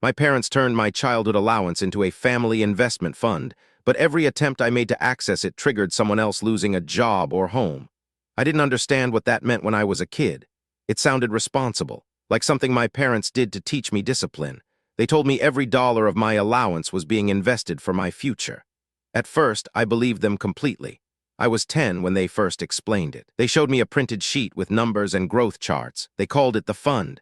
My parents turned my childhood allowance into a family investment fund, but every attempt I made to access it triggered someone else losing a job or home. I didn't understand what that meant when I was a kid. It sounded responsible, like something my parents did to teach me discipline. They told me every dollar of my allowance was being invested for my future. At first, I believed them completely. I was 10 when they first explained it. They showed me a printed sheet with numbers and growth charts. They called it the fund.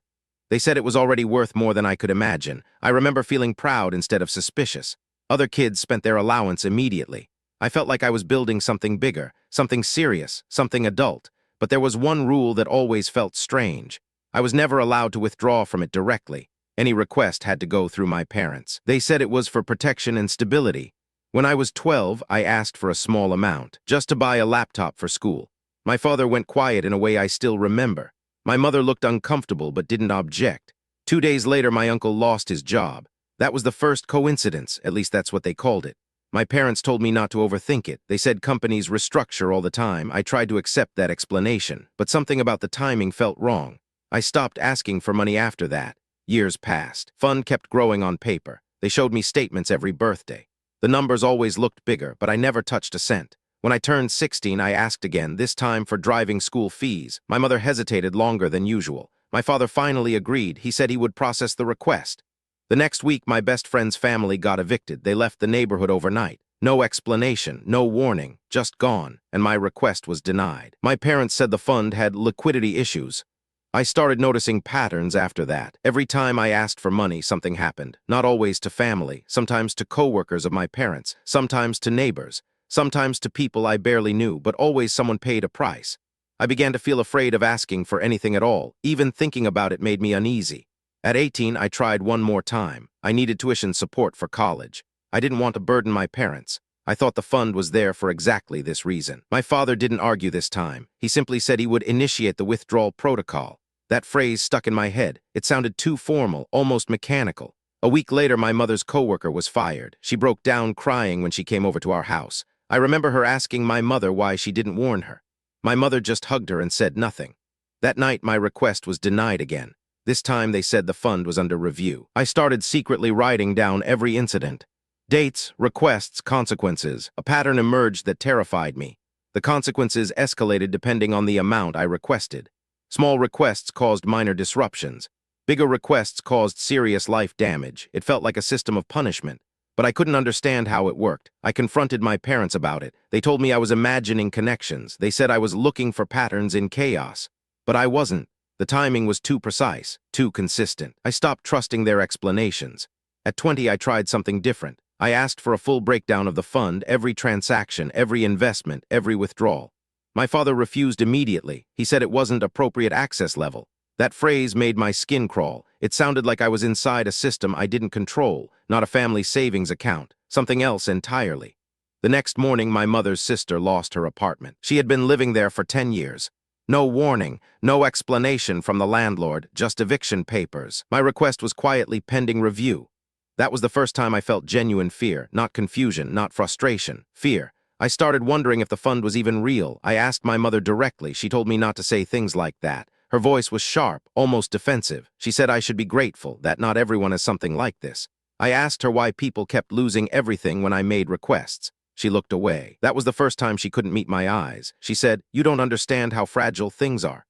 They said it was already worth more than I could imagine. I remember feeling proud instead of suspicious. Other kids spent their allowance immediately. I felt like I was building something bigger, something serious, something adult. But there was one rule that always felt strange. I was never allowed to withdraw from it directly. Any request had to go through my parents. They said it was for protection and stability. When I was 12, I asked for a small amount, just to buy a laptop for school. My father went quiet in a way I still remember. My mother looked uncomfortable but didn't object. 2 days later, my uncle lost his job. That was the first coincidence, at least that's what they called it. My parents told me not to overthink it. They said companies restructure all the time. I tried to accept that explanation, but something about the timing felt wrong. I stopped asking for money after that. Years passed. Fund kept growing on paper. They showed me statements every birthday. The numbers always looked bigger, but I never touched a cent. When I turned 16, I asked again, this time for driving school fees. My mother hesitated longer than usual. My father finally agreed. He said he would process the request. The next week, my best friend's family got evicted. They left the neighborhood overnight. No explanation, no warning, just gone, and my request was denied. My parents said the fund had liquidity issues. I started noticing patterns after that. Every time I asked for money, something happened. Not always to family, sometimes to coworkers of my parents, sometimes to neighbors, sometimes to people I barely knew, but always someone paid a price. I began to feel afraid of asking for anything at all. Even thinking about it made me uneasy. At 18, I tried one more time. I needed tuition support for college. I didn't want to burden my parents. I thought the fund was there for exactly this reason. My father didn't argue this time. He simply said he would initiate the withdrawal protocol. That phrase stuck in my head. It sounded too formal, almost mechanical. A week later, my mother's coworker was fired. She broke down crying when she came over to our house. I remember her asking my mother why she didn't warn her. My mother just hugged her and said nothing. That night, my request was denied again. This time, they said the fund was under review. I started secretly writing down every incident. Dates, requests, consequences. A pattern emerged that terrified me. The consequences escalated depending on the amount I requested. Small requests caused minor disruptions. Bigger requests caused serious life damage. It felt like a system of punishment. But I couldn't understand how it worked. I confronted my parents about it. They told me I was imagining connections. They said I was looking for patterns in chaos. But I wasn't. The timing was too precise, too consistent. I stopped trusting their explanations. At 20, I tried something different. I asked for a full breakdown of the fund, every transaction, every investment, every withdrawal. My father refused immediately. He said it wasn't appropriate access level. That phrase made my skin crawl. It sounded like I was inside a system I didn't control, not a family savings account, something else entirely. The next morning, my mother's sister lost her apartment. She had been living there for 10 years. No warning, no explanation from the landlord, just eviction papers. My request was quietly pending review. That was the first time I felt genuine fear, not confusion, not frustration, fear. I started wondering if the fund was even real. I asked my mother directly. She told me not to say things like that. Her voice was sharp, almost defensive. She said I should be grateful that not everyone has something like this. I asked her why people kept losing everything when I made requests. She looked away. That was the first time she couldn't meet my eyes. She said, "You don't understand how fragile things are."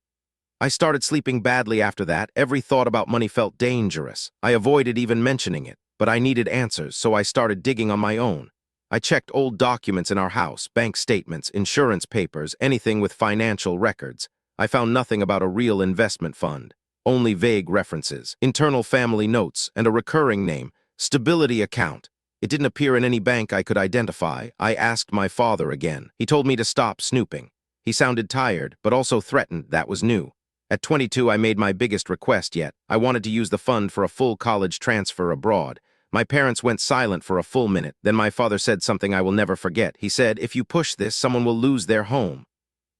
I started sleeping badly after that. Every thought about money felt dangerous. I avoided even mentioning it, but I needed answers, so I started digging on my own. I checked old documents in our house, bank statements, insurance papers, anything with financial records. I found nothing about a real investment fund, only vague references, internal family notes, and a recurring name, stability account. It didn't appear in any bank I could identify. I asked my father again. He told me to stop snooping. He sounded tired, but also threatened. That was new. At 22, I made my biggest request yet. I wanted to use the fund for a full college transfer abroad. My parents went silent for a full minute. Then my father said something I will never forget. He said, "If you push this, someone will lose their home."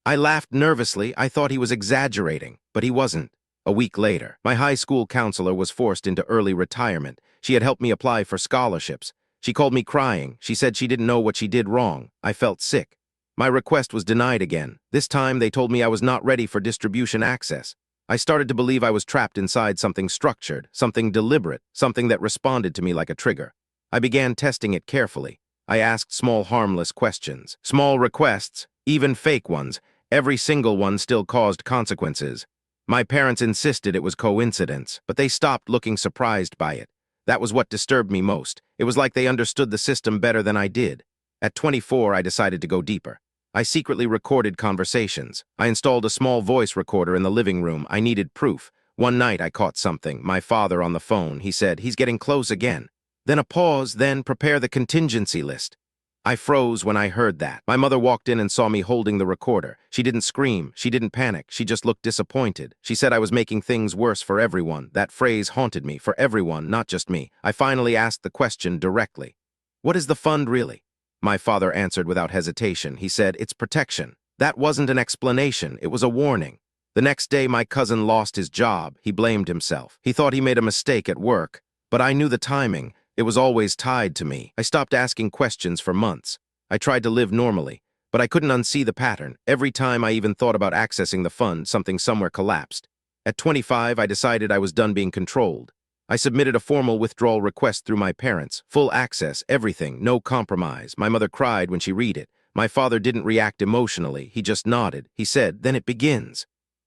I laughed nervously. I thought he was exaggerating, but he wasn't. A week later, my high school counselor was forced into early retirement. She had helped me apply for scholarships. She called me crying. She said she didn't know what she did wrong. I felt sick. My request was denied again. This time, they told me I was not ready for distribution access. I started to believe I was trapped inside something structured, something deliberate, something that responded to me like a trigger. I began testing it carefully. I asked small, harmless questions. Small requests, even fake ones, every single one still caused consequences. My parents insisted it was coincidence, but they stopped looking surprised by it. That was what disturbed me most. It was like they understood the system better than I did. At 24, I decided to go deeper. I secretly recorded conversations. I installed a small voice recorder in the living room. I needed proof. One night I caught something. My father on the phone. He said, "He's getting close again." Then a pause, then prepare the contingency list. I froze when I heard that. My mother walked in and saw me holding the recorder. She didn't scream. She didn't panic. She just looked disappointed. She said I was making things worse for everyone. That phrase haunted me, for everyone, not just me. I finally asked the question directly. "What is the fund really?" My father answered without hesitation. He said, "It's protection." That wasn't an explanation. It was a warning. The next day, my cousin lost his job. He blamed himself. He thought he made a mistake at work. But I knew the timing. It was always tied to me. I stopped asking questions for months. I tried to live normally, but I couldn't unsee the pattern. Every time I even thought about accessing the fund, something somewhere collapsed. At 25, I decided I was done being controlled. I submitted a formal withdrawal request through my parents. Full access, everything, no compromise. My mother cried when she read it. My father didn't react emotionally. He just nodded. He said, "Then it begins."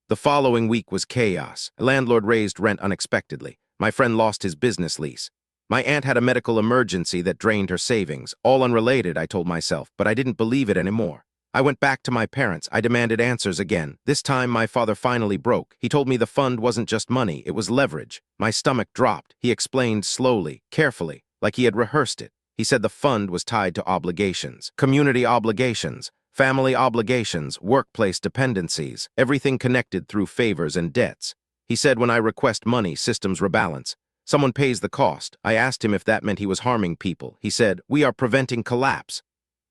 The following week was chaos. A landlord raised rent unexpectedly. My friend lost his business lease. My aunt had a medical emergency that drained her savings. All unrelated, I told myself, but I didn't believe it anymore. I went back to my parents. I demanded answers again. This time, my father finally broke. He told me the fund wasn't just money, it was leverage. My stomach dropped. He explained slowly, carefully, like he had rehearsed it. He said the fund was tied to obligations, community obligations, family obligations, workplace dependencies, everything connected through favors and debts. He said when I request money, systems rebalance. Someone pays the cost. I asked him if that meant he was harming people. He said, "We are preventing collapse."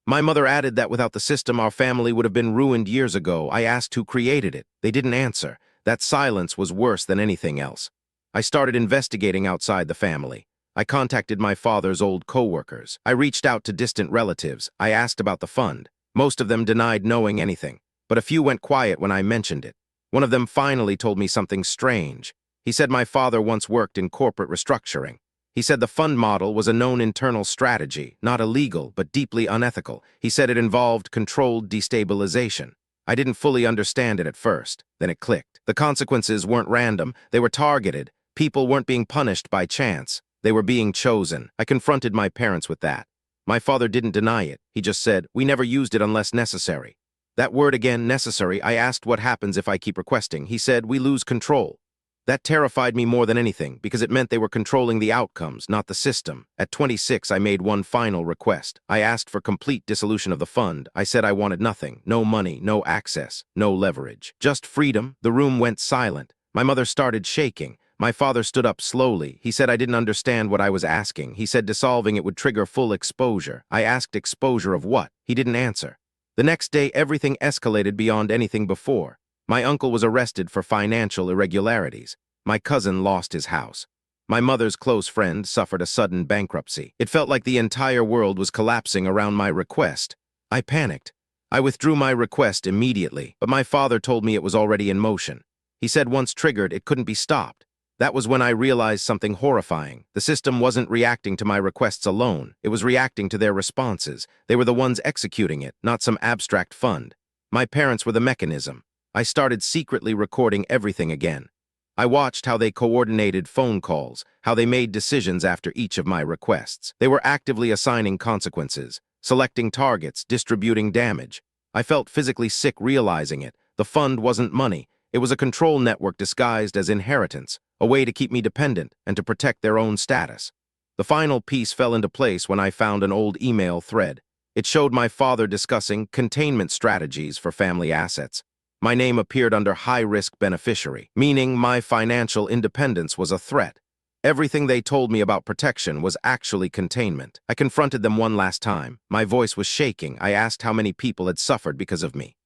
My mother added that without the system, our family would have been ruined years ago. I asked who created it. They didn't answer. That silence was worse than anything else. I started investigating outside the family. I contacted my father's old co-workers. I reached out to distant relatives. I asked about the fund. Most of them denied knowing anything, but a few went quiet when I mentioned it. One of them finally told me something strange. He said my father once worked in corporate restructuring. He said the fund model was a known internal strategy, not illegal, but deeply unethical. He said it involved controlled destabilization. I didn't fully understand it at first. Then it clicked. The consequences weren't random. They were targeted. People weren't being punished by chance. They were being chosen. I confronted my parents with that. My father didn't deny it. He just said, "We never used it unless necessary." That word again, necessary. I asked what happens if I keep requesting. He said, "We lose control." That terrified me more than anything, because it meant they were controlling the outcomes, not the system. At 26, I made one final request. I asked for complete dissolution of the fund. I said I wanted nothing, no money, no access, no leverage. Just freedom. The room went silent. My mother started shaking. My father stood up slowly. He said I didn't understand what I was asking. He said dissolving it would trigger full exposure. I asked exposure of what? He didn't answer. The next day, everything escalated beyond anything before. My uncle was arrested for financial irregularities. My cousin lost his house. My mother's close friend suffered a sudden bankruptcy. It felt like the entire world was collapsing around my request. I panicked. I withdrew my request immediately, but my father told me it was already in motion. He said once triggered, it couldn't be stopped. That was when I realized something horrifying. The system wasn't reacting to my requests alone. It was reacting to their responses. They were the ones executing it, not some abstract fund. My parents were the mechanism. I started secretly recording everything again. I watched how they coordinated phone calls, how they made decisions after each of my requests. They were actively assigning consequences, selecting targets, distributing damage. I felt physically sick realizing it. The fund wasn't money. It was a control network disguised as inheritance, a way to keep me dependent and to protect their own status. The final piece fell into place when I found an old email thread. It showed my father discussing containment strategies for family assets. My name appeared under high-risk beneficiary, meaning my financial independence was a threat. Everything they told me about protection was actually containment. I confronted them one last time. My voice was shaking. I asked how many people had suffered because of me.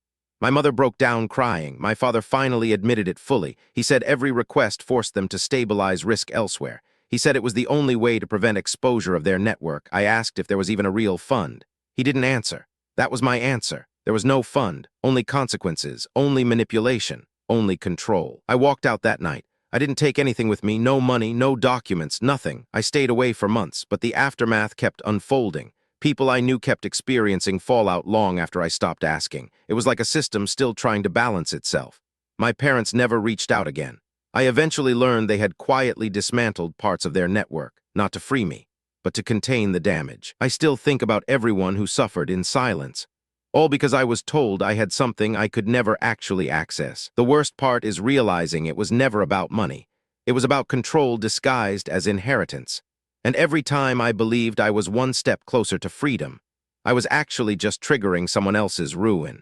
My mother broke down crying. My father finally admitted it fully. He said every request forced them to stabilize risk elsewhere. He said it was the only way to prevent exposure of their network. I asked if there was even a real fund. He didn't answer. That was my answer. There was no fund, only consequences, only manipulation. only control. I walked out that night. I didn't take anything with me, no money, no documents, nothing. I stayed away for months, but the aftermath kept unfolding. People I knew kept experiencing fallout long after I stopped asking. It was like a system still trying to balance itself. My parents never reached out again. I eventually learned they had quietly dismantled parts of their network, not to free me, but to contain the damage. I still think about everyone who suffered in silence. All because I was told I had something I could never actually access. The worst part is realizing it was never about money. It was about control disguised as inheritance. And every time I believed I was one step closer to freedom, I was actually just triggering someone else's ruin.